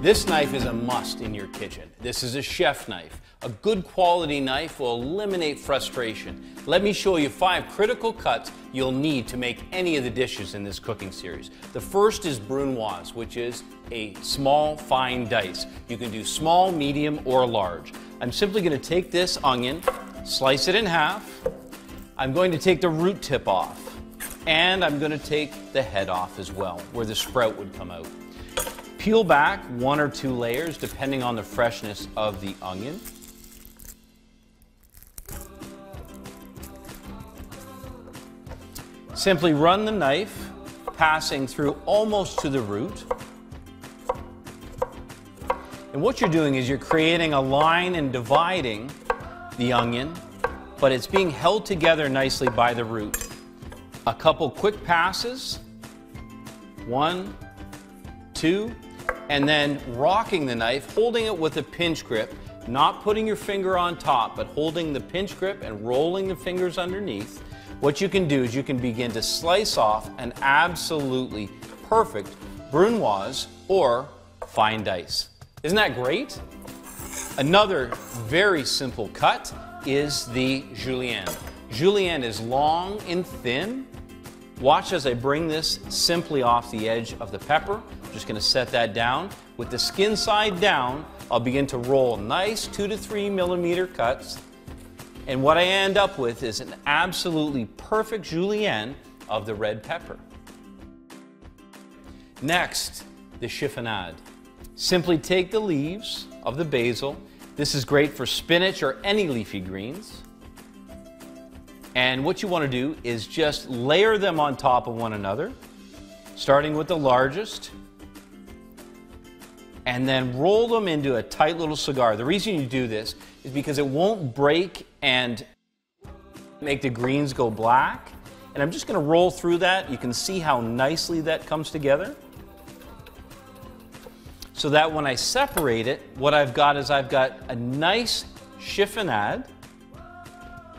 This knife is a must in your kitchen. This is a chef knife. A good quality knife will eliminate frustration. Let me show you 5 critical cuts you'll need to make any of the dishes in this cooking series. The first is brunoise, which is a small, fine dice. You can do small, medium, or large. I'm simply going to take this onion, slice it in half. I'm going to take the root tip off, and I'm going to take the head off as well, where the sprout would come out. Peel back 1 or 2 layers depending on the freshness of the onion. Simply run the knife, passing through almost to the root. And what you're doing is you're creating a line and dividing the onion, but it's being held together nicely by the root. A couple quick passes, 1, 2, and then rocking the knife, holding it with a pinch grip, not putting your finger on top, but holding the pinch grip and rolling the fingers underneath. What you can do is you can begin to slice off an absolutely perfect brunoise or fine dice. Isn't that great? Another very simple cut is the julienne. Julienne is long and thin. Watch as I bring this simply off the edge of the pepper. I'm just going to set that down. With the skin side down, I'll begin to roll nice 2 to 3 millimeter cuts. And what I end up with is an absolutely perfect julienne of the red pepper. Next, the chiffonade. Simply take the leaves of the basil. This is great for spinach or any leafy greens. And what you want to do is just layer them on top of one another, starting with the largest, and then roll them into a tight little cigar. The reason you do this is because it won't break and make the greens go black. And I'm just going to roll through that. You can see how nicely that comes together. So that when I separate it, what I've got is I've got a nice chiffonade,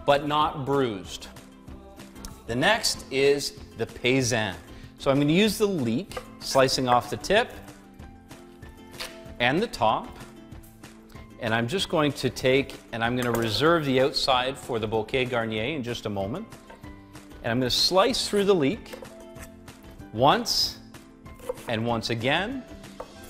but not bruised. The next is the paysanne. So I'm going to use the leek, slicing off the tip and the top. And I'm just going to take, and I'm going to reserve the outside for the bouquet garnier in just a moment. And I'm going to slice through the leek once and once again.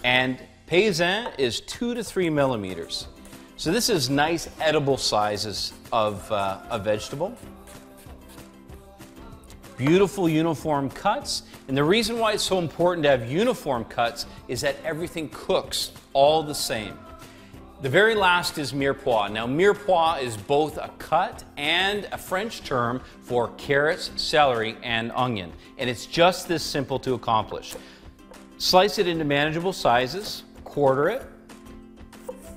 And paysanne is 2 to 3 millimeters. So this is nice edible sizes of a vegetable. Beautiful uniform cuts. And the reason why it's so important to have uniform cuts is that everything cooks all the same. The very last is mirepoix. Now mirepoix is both a cut and a French term for carrots, celery, and onion. And it's just this simple to accomplish. Slice it into manageable sizes, quarter it,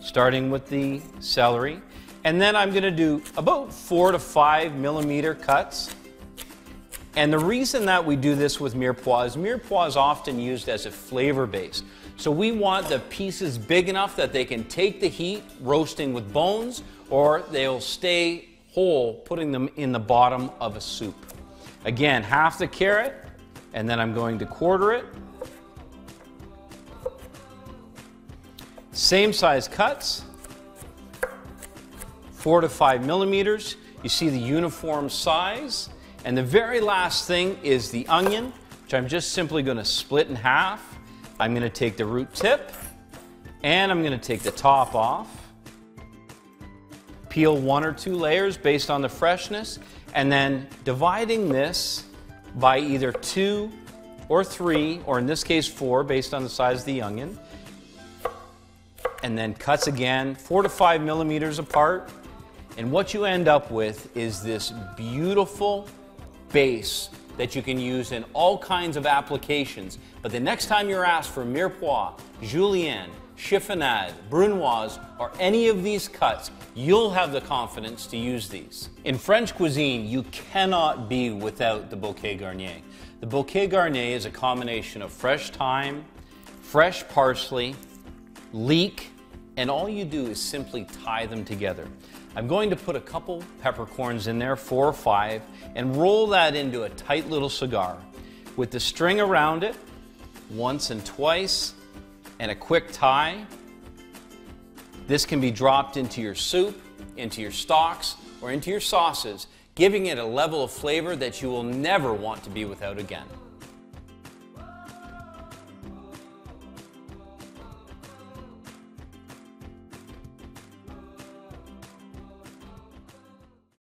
starting with the celery. And then I'm going to do about 4 to 5 millimeter cuts. And the reason that we do this with mirepoix is often used as a flavor base. So we want the pieces big enough that they can take the heat, roasting with bones, or they'll stay whole, putting them in the bottom of a soup. Again, half the carrot, and then I'm going to quarter it. Same size cuts, 4 to 5 millimeters. You see the uniform size. And the very last thing is the onion, which I'm just simply going to split in half. I'm going to take the root tip, and I'm going to take the top off. Peel 1 or 2 layers based on the freshness, and then dividing this by either 2 or 3, or in this case 4, based on the size of the onion. And then cuts again, 4 to 5 millimeters apart. And what you end up with is this beautiful base that you can use in all kinds of applications. But the next time you're asked for mirepoix, julienne, chiffonade, brunoise, or any of these cuts, you'll have the confidence to use these. In French cuisine, you cannot be without the bouquet garnier. The bouquet garnier is a combination of fresh thyme, fresh parsley, leek, and all you do is simply tie them together. I'm going to put a couple peppercorns in there, 4 or 5, and roll that into a tight little cigar with the string around it once and twice, and a quick Thai. This can be dropped into your soup, into your stocks, or into your sauces, giving it a level of flavor that you will never want to be without again.